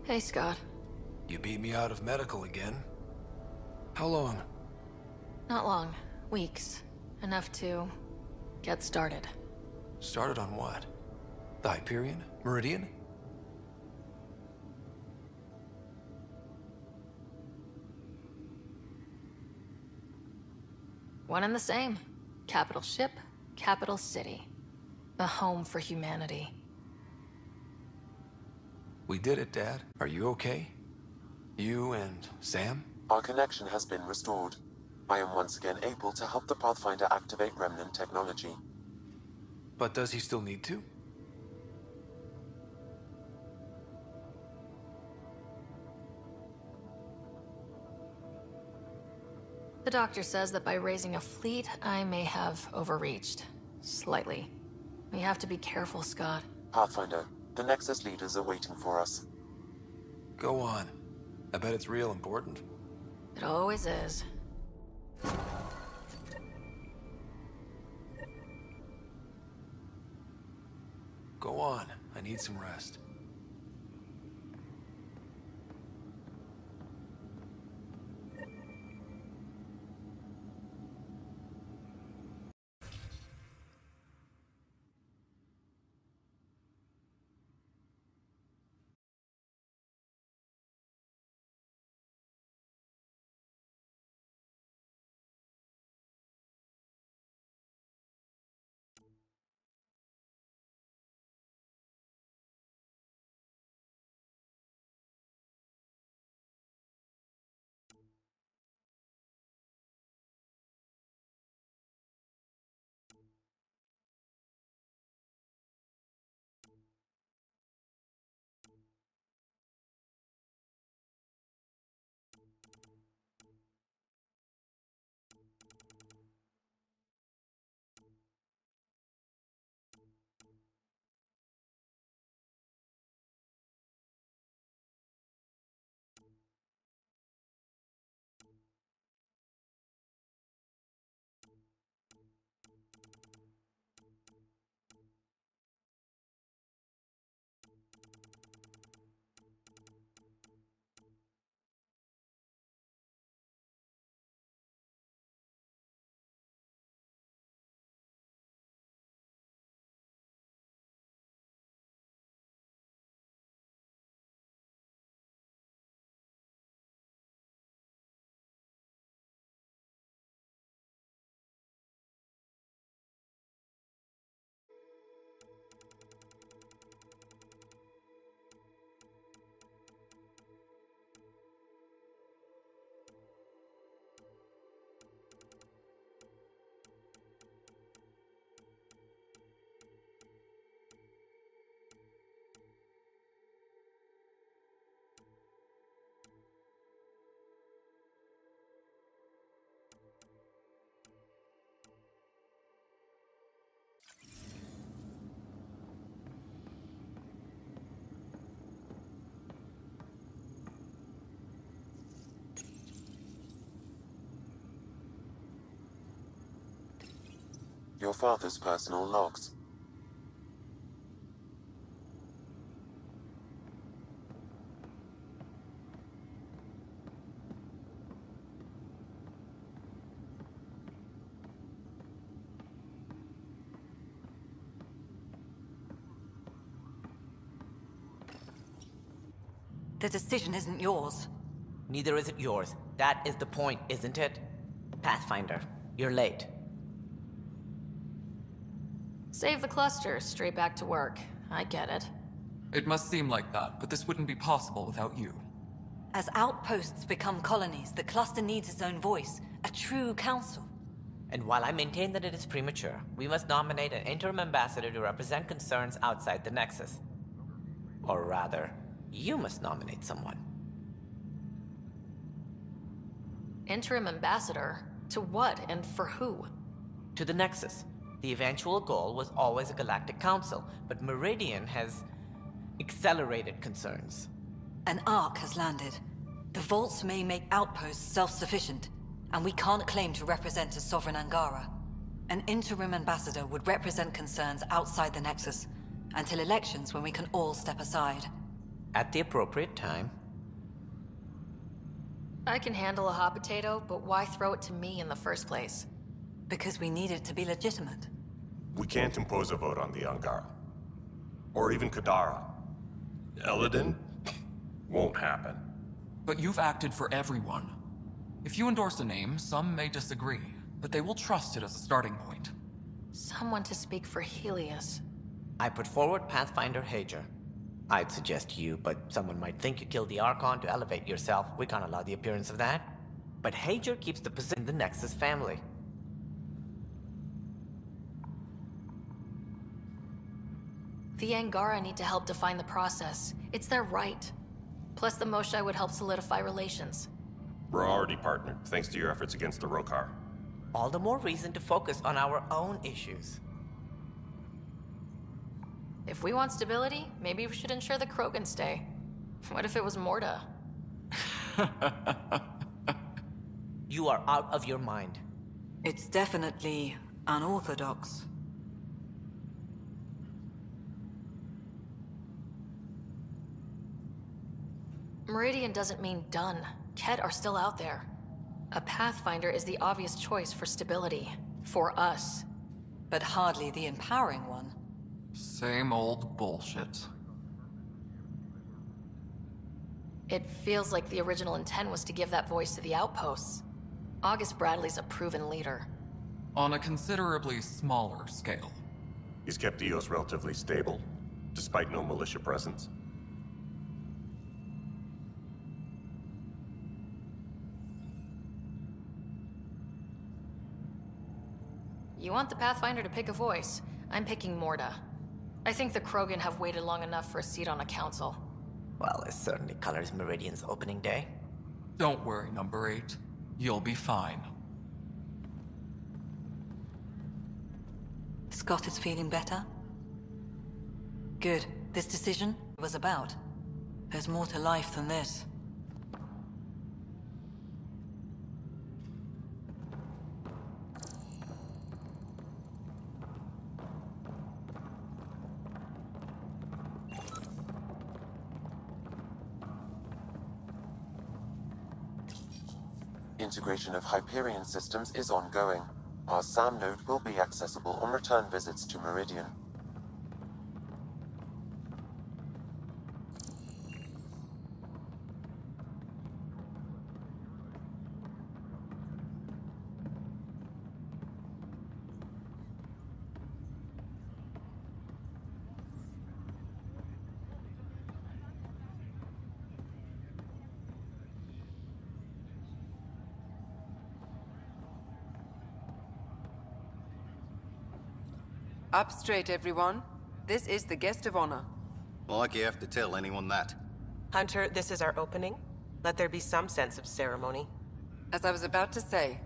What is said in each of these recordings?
Hey, Scott. You beat me out of medical again. How long? Not long. Weeks. Enough to get started. Started on what? The Hyperion? Meridian? One and the same. Capital ship, capital city. A home for humanity. We did it, Dad. Are you okay? You and Sam? Our connection has been restored. I am once again able to help the Pathfinder activate Remnant technology. But does he still need to? The doctor says that by raising a fleet, I may have overreached. Slightly. We have to be careful, Scott. Pathfinder, the Nexus leaders are waiting for us. Go on. I bet it's real important. It always is. Go on. I need some rest. Your father's personal logs. The decision isn't yours. Neither is it yours. That is the point, isn't it? Pathfinder, you're late. Save the cluster, straight back to work. I get it. It must seem like that, but this wouldn't be possible without you. As outposts become colonies, the cluster needs its own voice, a true council. And while I maintain that it is premature, we must nominate an interim ambassador to represent concerns outside the Nexus. Or rather, you must nominate someone. Interim ambassador? To what and for who? To the Nexus. The eventual goal was always a galactic council, but Meridian has accelerated concerns. An ark has landed. The vaults may make outposts self-sufficient, and we can't claim to represent a sovereign Angara. An interim ambassador would represent concerns outside the Nexus, until elections when we can all step aside. At the appropriate time. I can handle a hot potato, but why throw it to me in the first place? Because we need it to be legitimate. We can't impose a vote on the Angara. Or even Kadara. Eladin? Won't happen. But you've acted for everyone. If you endorse a name, some may disagree, but they will trust it as a starting point. Someone to speak for Helios. I put forward Pathfinder Hager. I'd suggest you, but someone might think you killed the Archon to elevate yourself. We can't allow the appearance of that. But Hager keeps the position in the Nexus family. The Angara need to help define the process. It's their right. Plus the Moshae would help solidify relations. We're already partnered, thanks to your efforts against the Rokar. All the more reason to focus on our own issues. If we want stability, maybe we should ensure the Krogan stay. What if it was Morda? You are out of your mind. It's definitely unorthodox. Meridian doesn't mean done. Ket are still out there. A Pathfinder is the obvious choice for stability. For us. But hardly the empowering one. Same old bullshit. It feels like the original intent was to give that voice to the outposts. August Bradley's a proven leader. On a considerably smaller scale. He's kept EOS relatively stable, despite no militia presence. You want the Pathfinder to pick a voice. I'm picking Morda. I think the Krogan have waited long enough for a seat on a council. Well, it certainly colors Meridian's opening day. Don't worry, number 8. You'll be fine. Scott is feeling better? Good. This decision was about. There's more to life than this. Integration of Hyperion systems is ongoing. Our SAM node will be accessible on return visits to Meridian. Up straight, everyone. This is the guest of honor. Like you have to tell anyone that. Hunter, this is our opening. Let there be some sense of ceremony. As I was about to say,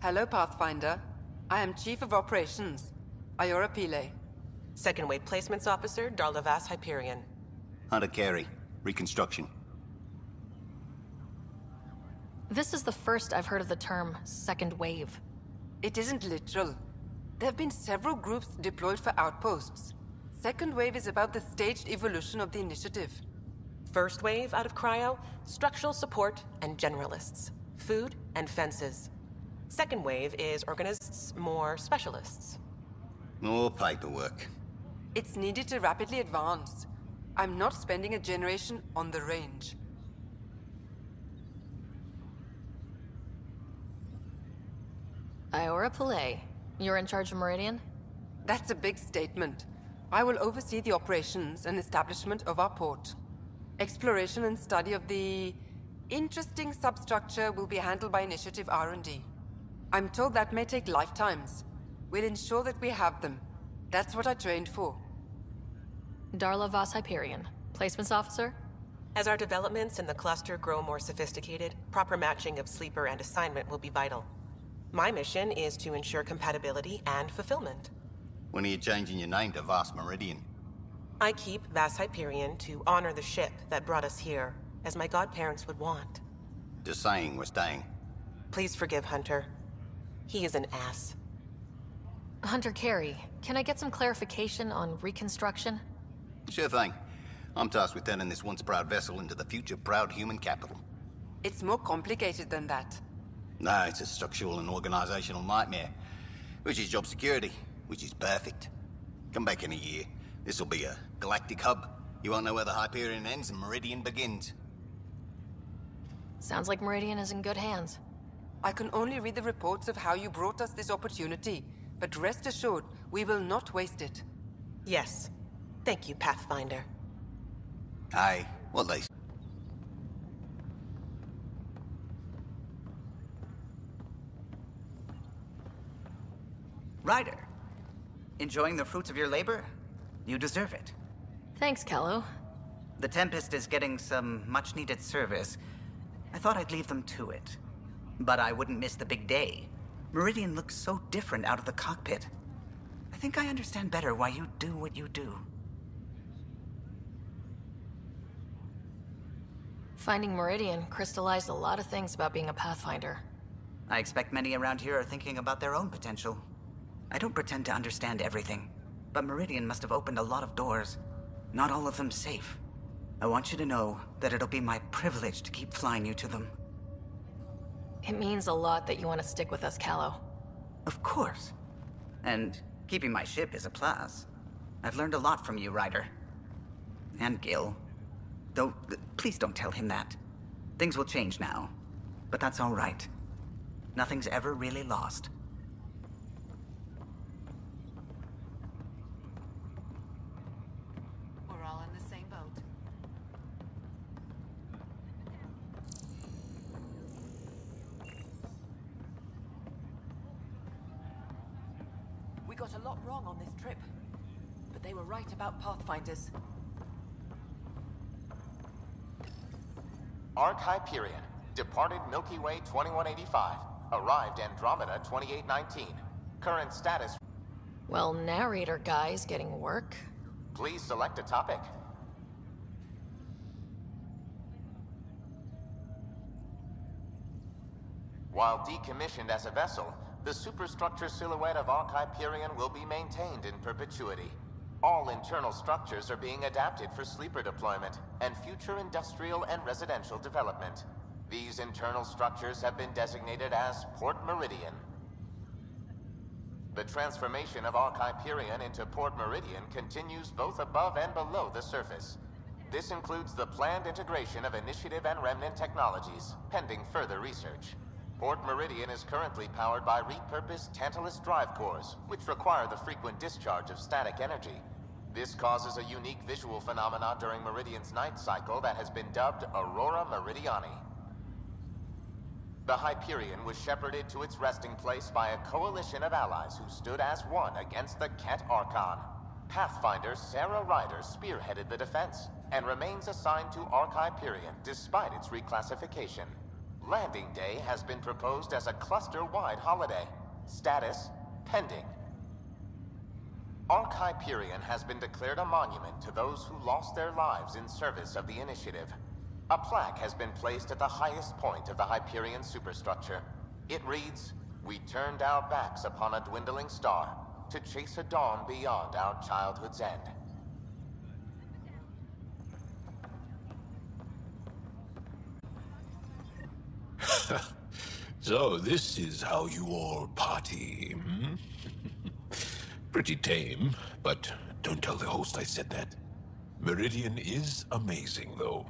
hello, Pathfinder. I am Chief of Operations, Iora Pile. Second Wave Placements Officer, Darlavas Hyperion. Hunter Carey, Reconstruction. This is the first I've heard of the term second wave. It isn't literal. There have been several groups deployed for outposts. Second wave is about the staged evolution of the initiative. First wave out of cryo, structural support and generalists. Food and fences. Second wave is organists, more specialists. More paperwork. It's needed to rapidly advance. I'm not spending a generation on the range. Iora Pillay, you're in charge of Meridian? That's a big statement. I will oversee the operations and establishment of our port. Exploration and study of the interesting substructure will be handled by Initiative R&D. I'm told that may take lifetimes. We'll ensure that we have them. That's what I trained for. Darla Voss Hyperion, Placements Officer? As our developments in the cluster grow more sophisticated, proper matching of sleeper and assignment will be vital. My mission is to ensure compatibility and fulfillment. When are you changing your name to Vast Meridian? I keep Vas Hyperion to honor the ship that brought us here, as my godparents would want. Just saying we're staying. Please forgive Hunter. He is an ass. Hunter Carey, can I get some clarification on reconstruction? Sure thing. I'm tasked with turning this once proud vessel into the future proud human capital. It's more complicated than that. No, it's a structural and organizational nightmare. Which is job security, which is perfect. Come back in a year. This'll be a galactic hub. You won't know where the Hyperion ends and Meridian begins. Sounds like Meridian is in good hands. I can only read the reports of how you brought us this opportunity, but rest assured, we will not waste it. Yes. Thank you, Pathfinder. Aye, what they... Ryder, enjoying the fruits of your labor? You deserve it. Thanks, Callow. The Tempest is getting some much-needed service. I thought I'd leave them to it. But I wouldn't miss the big day. Meridian looks so different out of the cockpit. I think I understand better why you do what you do. Finding Meridian crystallized a lot of things about being a Pathfinder. I expect many around here are thinking about their own potential. I don't pretend to understand everything, but Meridian must have opened a lot of doors. Not all of them safe. I want you to know that it'll be my privilege to keep flying you to them. It means a lot that you want to stick with us, Callow. Of course. And keeping my ship is a plus. I've learned a lot from you, Ryder. And Gil. Though, please don't tell him that. Things will change now. But that's all right. Nothing's ever really lost. We're all in the same boat. We got a lot wrong on this trip, but they were right about Pathfinders. Arc Hyperion, departed Milky Way 2185, arrived Andromeda 2819. Current status... Well, narrator guy's getting work. Please select a topic. While decommissioned as a vessel, the superstructure silhouette of Arc Hyperion will be maintained in perpetuity. All internal structures are being adapted for sleeper deployment and future industrial and residential development. These internal structures have been designated as Port Meridian. The transformation of Arc Hyperion into Port Meridian continues both above and below the surface. This includes the planned integration of Initiative and Remnant technologies, pending further research. Port Meridian is currently powered by repurposed Tantalus drive cores, which require the frequent discharge of static energy. This causes a unique visual phenomenon during Meridian's night cycle that has been dubbed Aurora Meridiani. The Hyperion was shepherded to its resting place by a coalition of allies who stood as one against the Ket Archon. Pathfinder Sarah Ryder spearheaded the defense, and remains assigned to Arc Hyperion despite its reclassification. Landing Day has been proposed as a cluster-wide holiday. Status: pending. Arc Hyperion has been declared a monument to those who lost their lives in service of the Initiative. A plaque has been placed at the highest point of the Hyperion superstructure. It reads, "We turned our backs upon a dwindling star to chase a dawn beyond our childhood's end." So this is how you all party, hmm? Pretty tame, but don't tell the host I said that. Meridian is amazing, though.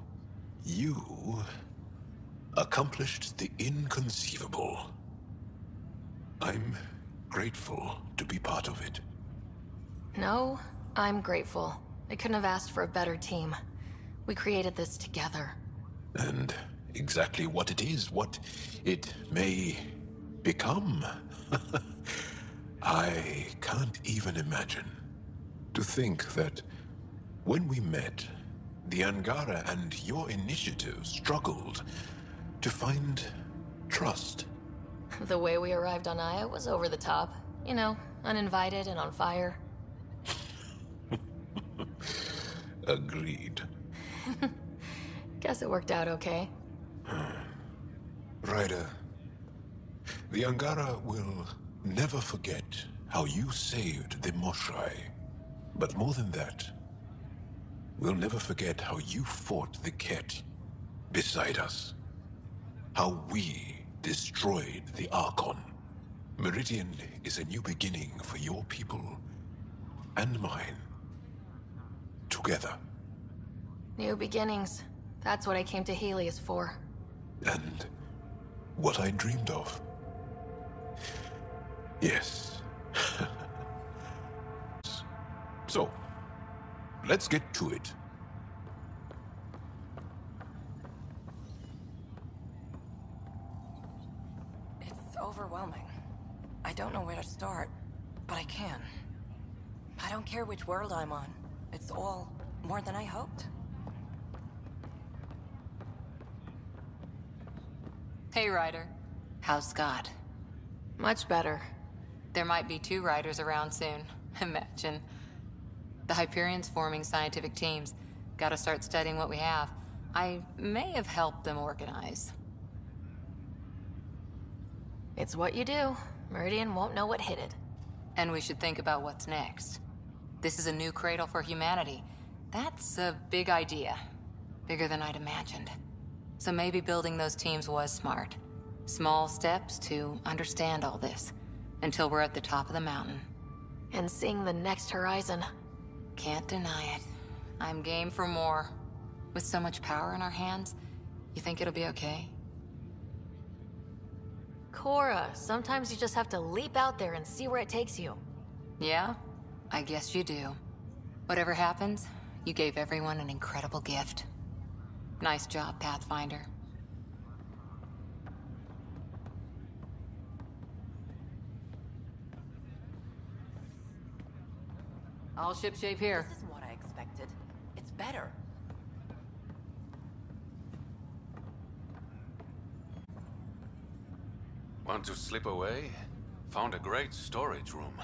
You accomplished the inconceivable. I'm grateful to be part of it. No, I'm grateful. I couldn't have asked for a better team. We created this together. And exactly what it is, what it may become. I can't even imagine. To think that when we met, the Angara and your initiative struggled to find trust. The way we arrived on Aya was over the top. You know, uninvited and on fire. Agreed. Guess it worked out okay. Ryder, the Angara will never forget how you saved the Moshai. But more than that, We'll never forget how you fought the Ket beside us. How we destroyed the Archon. Meridian is a new beginning for your people and mine. Together. New beginnings. That's what I came to Helios for. And what I dreamed of. Yes. So, let's get to it. It's overwhelming. I don't know where to start, but I can. I don't care which world I'm on. It's all more than I hoped. Hey, Ryder. How's Scott? Much better. There might be 2 Ryders around soon. Imagine. The Hyperion's forming scientific teams. Gotta start studying what we have. I may have helped them organize. It's what you do. Meridian won't know what hit it. And we should think about what's next. This is a new cradle for humanity. That's a big idea. Bigger than I'd imagined. So maybe building those teams was smart. Small steps to understand all this. Until we're at the top of the mountain. And seeing the next horizon. Can't deny it. I'm game for more. With so much power in our hands, you think it'll be okay? Cora, sometimes you just have to leap out there and see where it takes you. Yeah? I guess you do. Whatever happens, you gave everyone an incredible gift. Nice job, Pathfinder. All shipshape here. This isn't what I expected. It's better. Want to slip away? Found a great storage room.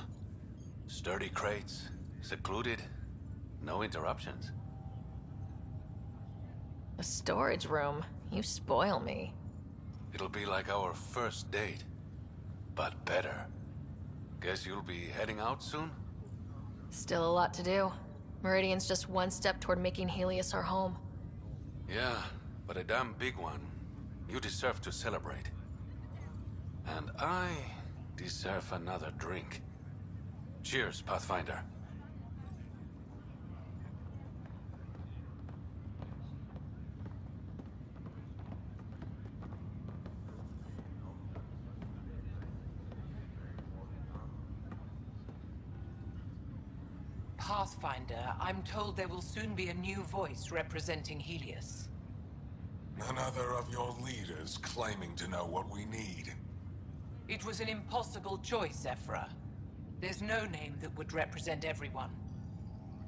Sturdy crates, secluded, no interruptions. A storage room? You spoil me. It'll be like our first date, but better. Guess you'll be heading out soon? Still a lot to do. Meridian's just one step toward making Helios our home. Yeah, but a damn big one. You deserve to celebrate. And I deserve another drink. Cheers, Pathfinder. Pathfinder, I'm told there will soon be a new voice representing Helios. Another of your leaders claiming to know what we need. It was an impossible choice, Ephra. There's no name that would represent everyone.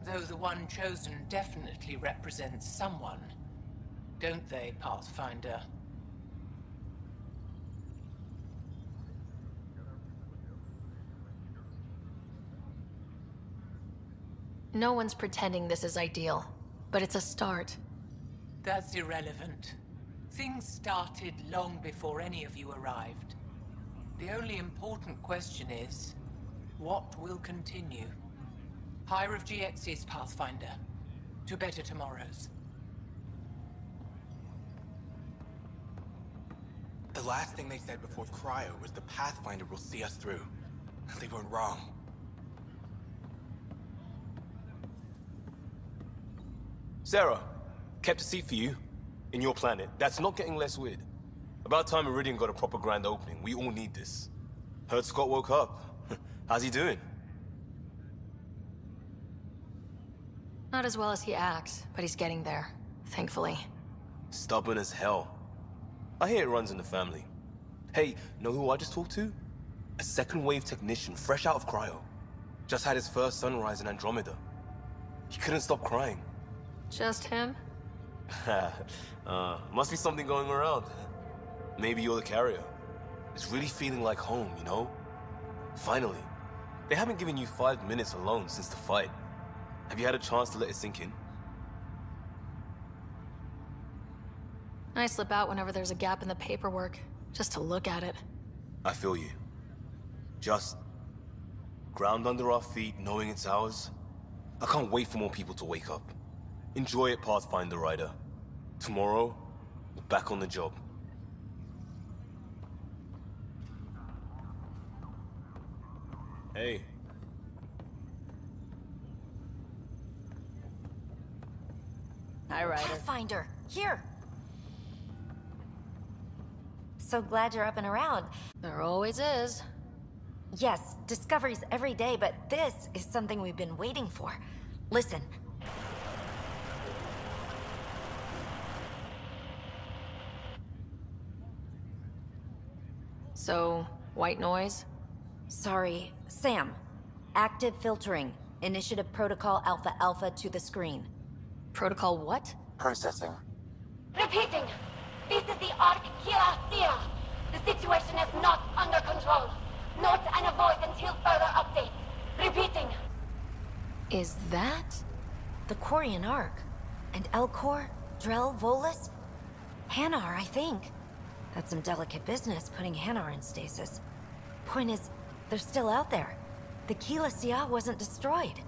Though the one chosen definitely represents someone. Don't they, Pathfinder? No one's pretending this is ideal, but it's a start. That's irrelevant. Things started long before any of you arrived. The only important question is, what will continue? Higher of GX's, Pathfinder. To better tomorrows. The last thing they said before Cryo was the Pathfinder will see us through. They weren't wrong. Sarah, kept a seat for you. In your planet. That's not getting less weird. About time Meridian got a proper grand opening. We all need this. Heard Scott woke up. How's he doing? Not as well as he acts, but he's getting there, thankfully. Stubborn as hell. I hear it runs in the family. Hey, know who I just talked to? A second wave technician, fresh out of cryo. Just had his first sunrise in Andromeda. He couldn't stop crying. Just him? Must be something going around. Maybe you're the carrier. It's really feeling like home, you know? Finally. They haven't given you 5 minutes alone since the fight. Have you had a chance to let it sink in? I slip out whenever there's a gap in the paperwork, just to look at it. I feel you. Just ground under our feet, knowing it's ours. I can't wait for more people to wake up. Enjoy it, Pathfinder Rider. Tomorrow, we're back on the job. Hey. Hi, Ryder. Pathfinder, here! So glad you're up and around. There always is. Yes, discoveries every day, but this is something we've been waiting for. Listen. So, white noise? Sorry, Sam. Active filtering. Initiative Protocol Alpha Alpha to the screen. Protocol what? Processing. Repeating. This is the Ark Kira Sierra. The situation is not under control. Note and avoid until further update. Repeating. Is that? The Quarian Ark. And Elcor, Drell, Volus? Hanar, I think. That's some delicate business, putting Hanar in stasis. Point is, they're still out there. The Keela Sia wasn't destroyed.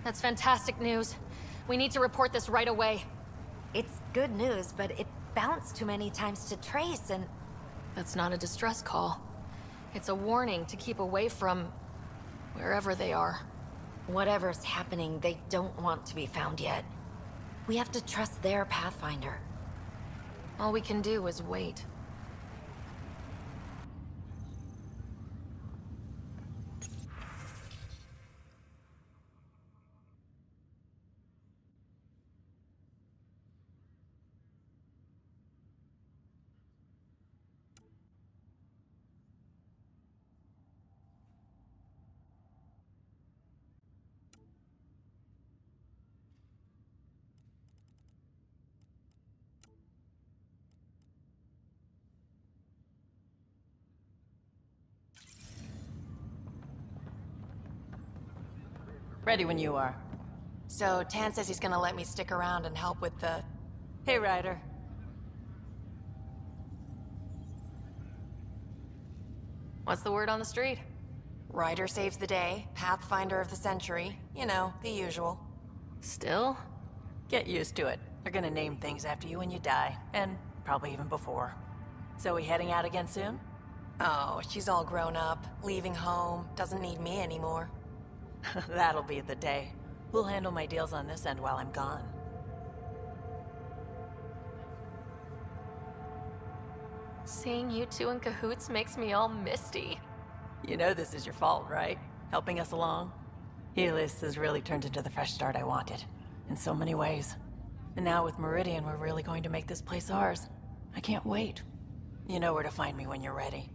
That's fantastic news. We need to report this right away. It's good news, but it bounced too many times to trace and... That's not a distress call. It's a warning to keep away from... wherever they are. Whatever's happening, they don't want to be found yet. We have to trust their Pathfinder. All we can do is wait. Ready when you are. So, Tan says he's gonna let me stick around and help with the... Hey, Ryder. What's the word on the street? Ryder saves the day, Pathfinder of the century. You know, the usual. Still? Get used to it. They're gonna name things after you when you die, and probably even before. So we heading out again soon? Oh, she's all grown up, leaving home, doesn't need me anymore. That'll be the day. We'll handle my deals on this end while I'm gone. Seeing you two in cahoots makes me all misty. You know this is your fault, right? Helping us along? Helis has really turned into the fresh start I wanted. In so many ways. And now with Meridian, we're really going to make this place ours. I can't wait. You know where to find me when you're ready.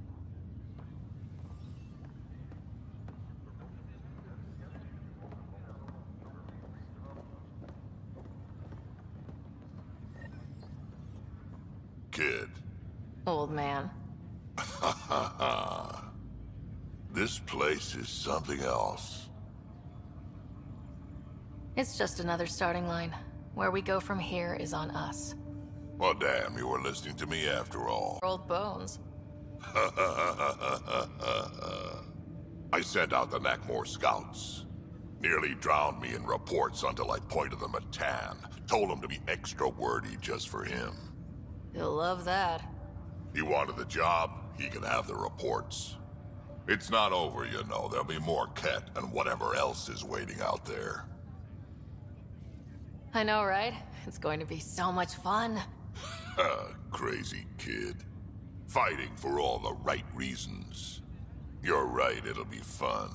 Kid. Old man. This place is something else. It's just another starting line. Where we go from here is on us. Well, damn, you were listening to me after all. Old bones. I sent out the Nakmor scouts. Nearly drowned me in reports until I pointed them at Tan. Told him to be extra wordy just for him. He'll love that. He wanted the job, he can have the reports. It's not over, you know. There'll be more Ket and whatever else is waiting out there. I know, right? It's going to be so much fun. Crazy kid. Fighting for all the right reasons. You're right, it'll be fun.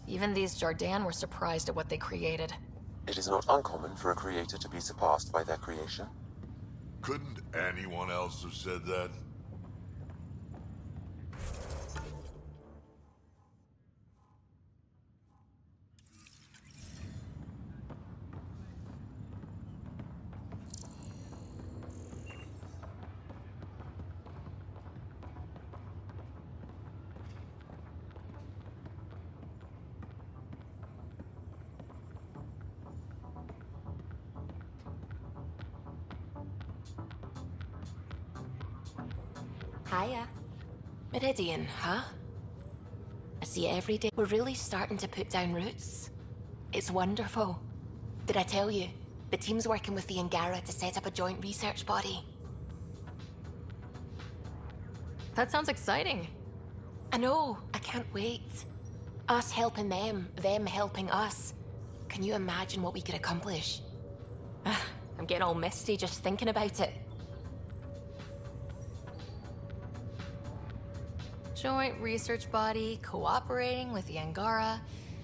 Even these Jardan were surprised at what they created. It is not uncommon for a creator to be surpassed by their creation. Couldn't anyone else have said that? Hiya. Meridian, huh? I see it every day. We're really starting to put down roots. It's wonderful. Did I tell you? The team's working with the Angara to set up a joint research body. That sounds exciting. I know. I can't wait. Us helping them helping us. Can you imagine what we could accomplish? I'm getting all misty just thinking about it. Joint research body, cooperating with the Angara.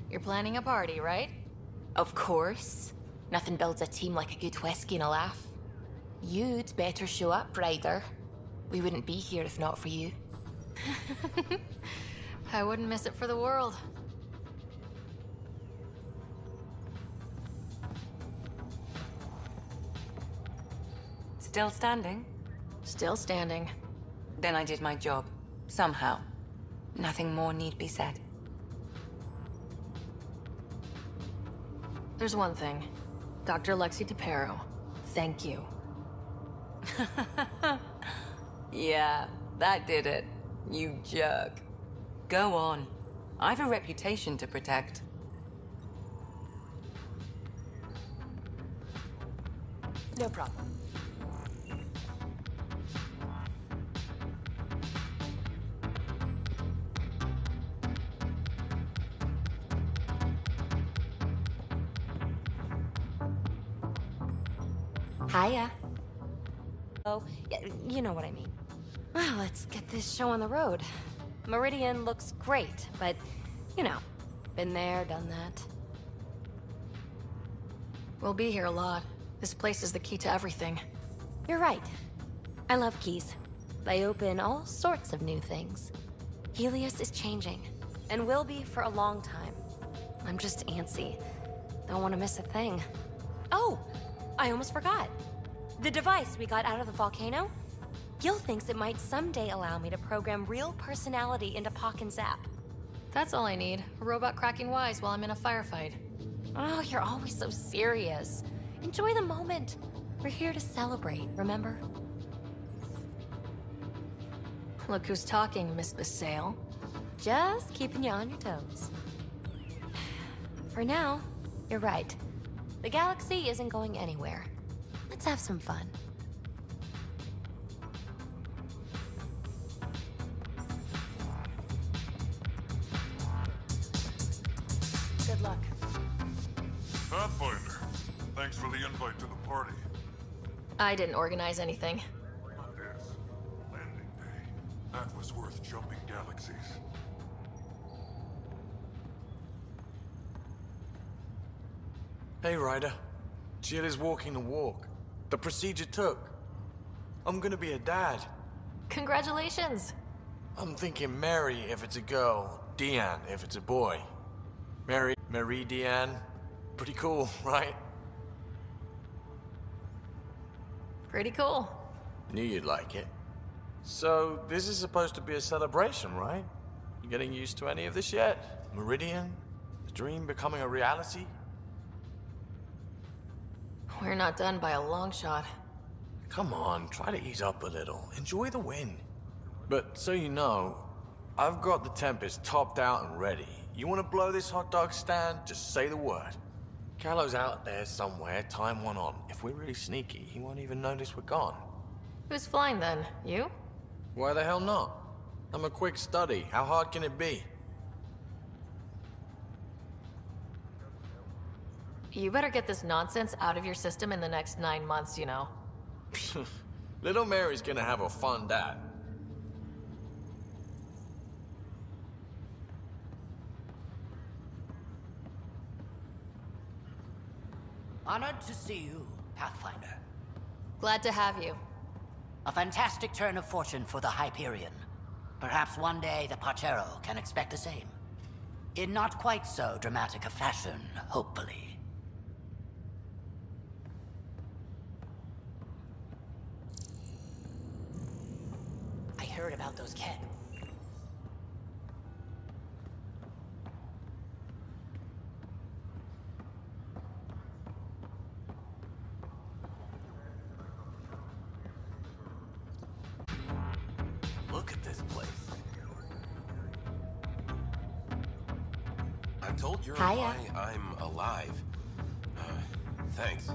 You're planning a party, right? Of course. Nothing builds a team like a good whiskey and a laugh. You'd better show up, Ryder. We wouldn't be here if not for you. I wouldn't miss it for the world. Still standing? Still standing. Then I did my job. Somehow. Nothing more need be said. There's one thing. Dr. Lexi DePero, thank you. Yeah, that did it. You jerk. Go on. I've a reputation to protect. No problem. Hiya. Oh, yeah, you know what I mean. Well, let's get this show on the road. Meridian looks great, but, you know, been there, done that. We'll be here a lot. This place is the key to everything. You're right. I love keys. They open all sorts of new things. Helios is changing, and will be for a long time. I'm just antsy. Don't want to miss a thing. Oh, I almost forgot. The device we got out of the volcano? Gil thinks it might someday allow me to program real personality into Pock and Zap. That's all I need. A robot cracking wise while I'm in a firefight. Oh, you're always so serious. Enjoy the moment. We're here to celebrate, remember? Look who's talking, Miss Basale. Just keeping you on your toes. For now, you're right. The galaxy isn't going anywhere. Let's have some fun. Good luck. Pathfinder, thanks for the invite to the party. I didn't organize anything. Not this. Landing day. That was worth jumping galaxies. Hey, Ryder. Jill is walking the walk. The procedure took. I'm gonna be a dad. Congratulations! I'm thinking Mary if it's a girl, Deanne if it's a boy. Mary Deanne. Pretty cool, right? Pretty cool. Knew you'd like it. So, this is supposed to be a celebration, right? You getting used to any of this yet? Meridian? The dream becoming a reality? We're not done by a long shot. Come on, try to ease up a little. Enjoy the win. But so you know, I've got the Tempest topped out and ready. You want to blow this hot dog stand? Just say the word. Callow's out there somewhere, time one on. If we're really sneaky, he won't even notice we're gone. Who's flying then? You? Why the hell not? I'm a quick study. How hard can it be? You better get this nonsense out of your system in the next 9 months, you know. Little Mary's gonna have a fun dad. Honored to see you, Pathfinder. Glad to have you. A fantastic turn of fortune for the Hyperion. Perhaps one day the Partero can expect the same. In not quite so dramatic a fashion, hopefully. I heard about those kids. Look told you're Hiya. why I'm alive. Thanks.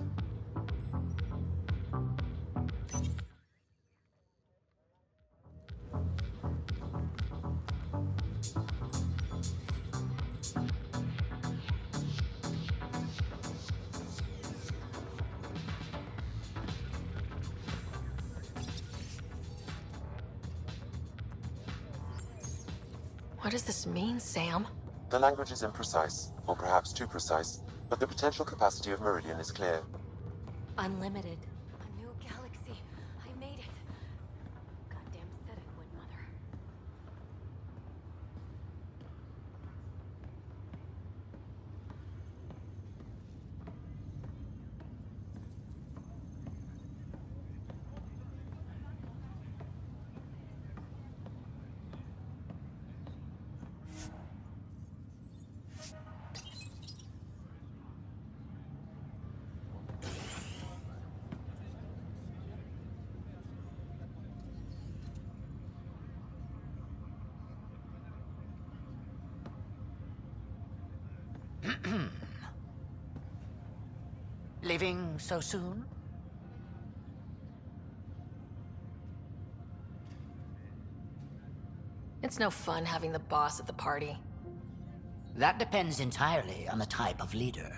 What does this mean, Sam? The language is imprecise, or perhaps too precise, but the potential capacity of Meridian is clear. Unlimited. A new galaxy. I made it. Goddamn said it would, Mother. Leaving so soon? It's no fun having the boss at the party. That depends entirely on the type of leader.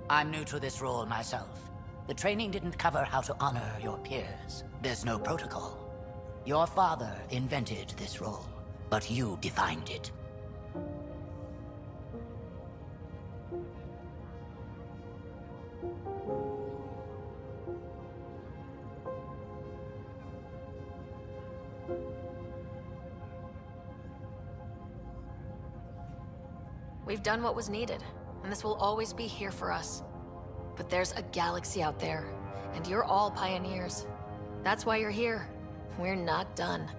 I'm new to this role myself. The training didn't cover how to honor your peers. There's no protocol. Your father invented this role, but you defined it. We've done what was needed, and this will always be here for us. But there's a galaxy out there, and you're all pioneers. That's why you're here. We're not done.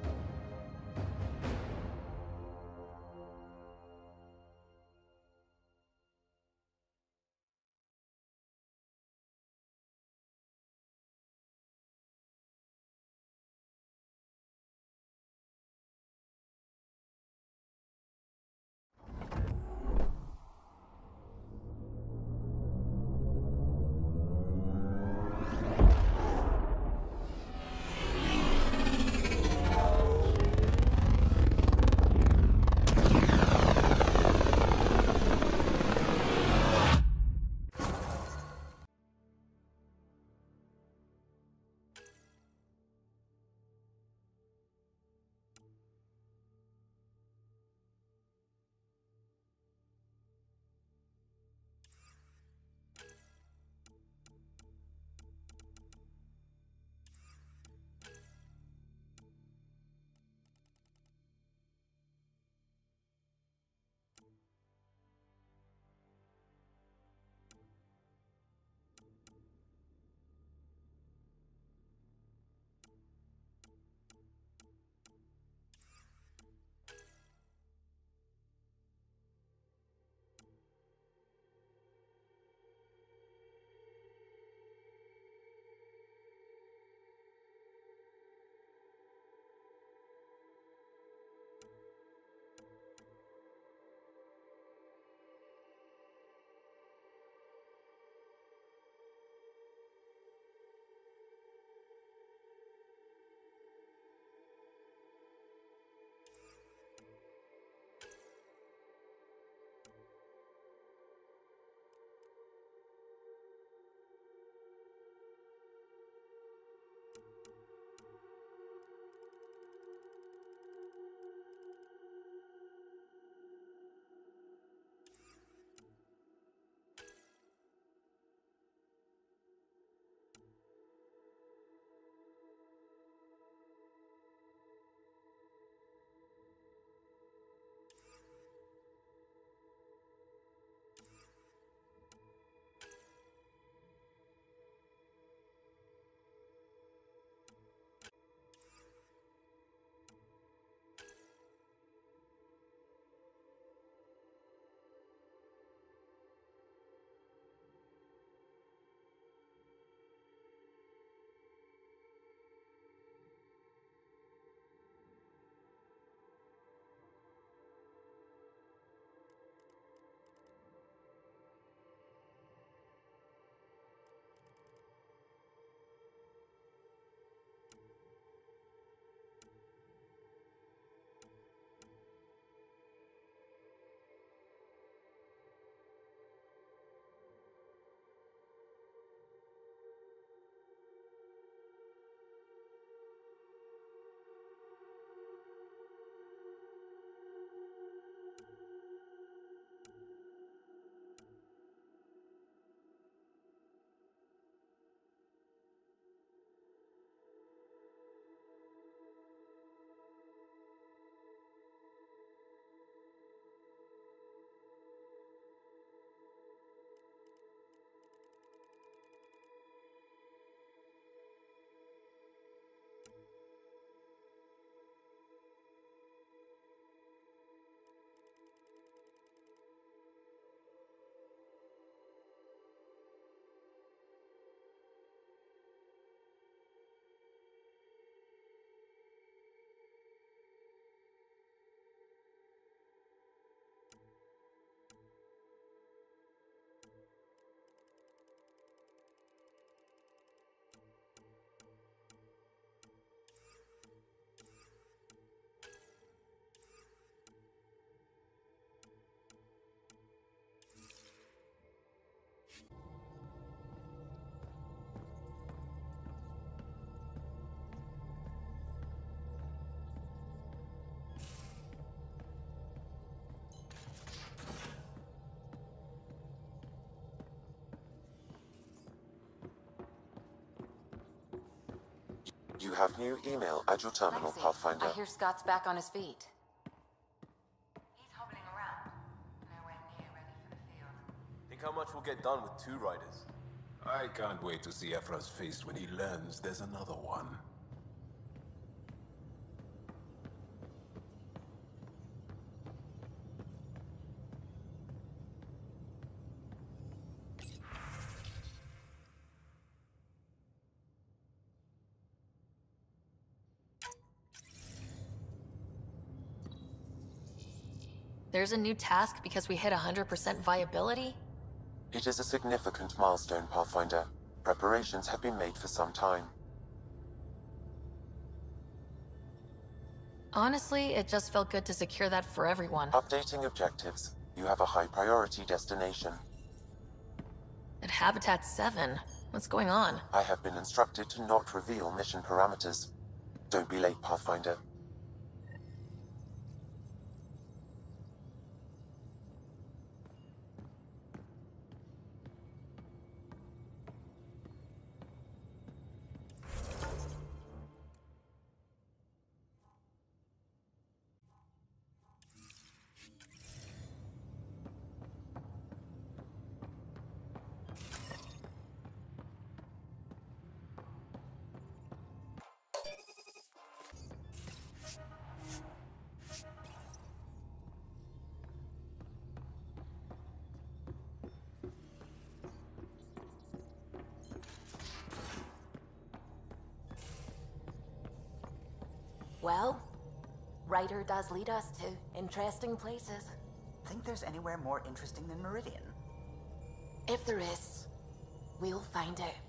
have new email at your terminal, Lexi, Pathfinder. I hear Scott's back on his feet. Think how much we'll get done with 2 riders? I can't wait to see Ephra's face when he learns there's another one. There's a new task because we hit 100% viability? It is a significant milestone, Pathfinder. Preparations have been made for some time. Honestly, it just felt good to secure that for everyone. Updating objectives. You have a high priority destination. At Habitat 7, what's going on? I have been instructed to not reveal mission parameters. Don't be late, Pathfinder. Well, Ryder does lead us to interesting places. Think there's anywhere more interesting than Meridian? If there is, we'll find out.